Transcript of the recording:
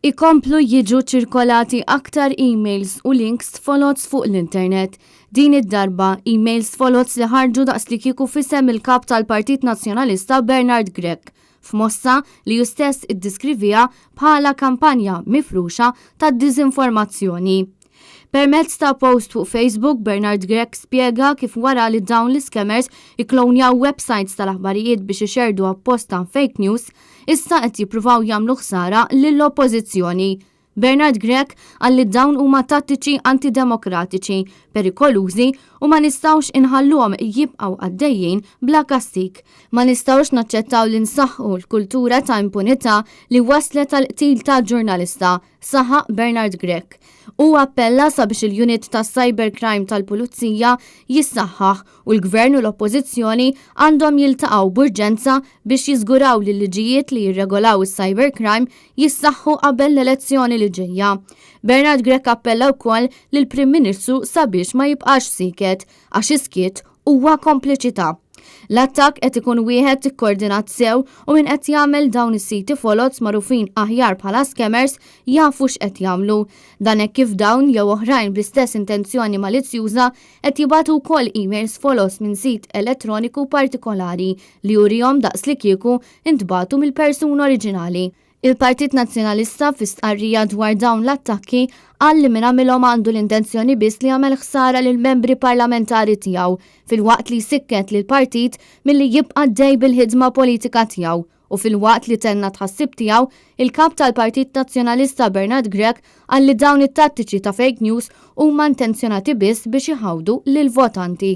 Ikomplu jiġu ċirkolati aktar emails u links folots fuq l-internet. Din id-darba emails folots li ħarġu daqs li kieku fisem il-kap tal-Partit Nazzjonalista Bernard Grech f'mossa li ju stess iddiskrivija bħala kampanja mifruxa ta' diżinformazzjoni. Permezz ta' post fuq Facebook, Bernard Grech spjega kif wara li dawn l-scammers iklonjaw websites tal-aħbarijiet biex ixerdu apposta fake news, issa qed jippruvaw jagħmlu ħsara lill-oppożizzjoni. Bernard Grech għalli dawn huma tattiċi antidemokratiċi, perikolużi u ma nistawx inħalluhom jibqgħu għaddejjin bla kastik. Ma nistawx naċċettaw li nsaħħu l-kultura ta' impunità li waslet tal-qtil ta' ġurnalista, saħaq Bernard Grech. U appella sabiex il-unit ta' cybercrime tal-Pulizija jissaħħaħ u l-Gvern u l-Oppożizzjoni għandhom jiltaqgħu b'urġenza biex jiżguraw li l-liġijiet li jirregolaw is-cybercrime jissaħħu qabel l-elezzjoni li ġejja. Bernard Grech appella wkoll lill-Prim Ministru sabiex ma jibqax siket għax iskiet huwa kompliċità. L-attak qed ikun wieħed ikkoordinat sew u min qed jagħmel dawn is-siti folots magħrufin aħjar bħala scammers jafu x'qed jagħmlu. Dan hekk kif dawn jew oħrajn bl-istess intenzjoni malizzjuża qed jibgħatu wkoll emails folos minn sit elettroniku partikolari li jurihom daqs li kieku intbagħtu mill-persuna oriġinali. Il-Partit Nazzjonalista fi stqarrija dwar dawn l-attakki qal li min għamilhom għandu l-intenzjoni biss li jagħmel ħsara lil membri parlamentari tiegħu filwaqt li sikket lil partit milli jibqa' dej bil-ħidma politika tiegħu u filwaqt li tenna tħassib tiegħu il-kap tal-Partit Nazzjonalista Bernard Grech qal li dawn it-tattiċi ta' fake news huma intenzjonati biss biex iħawdu lil votanti.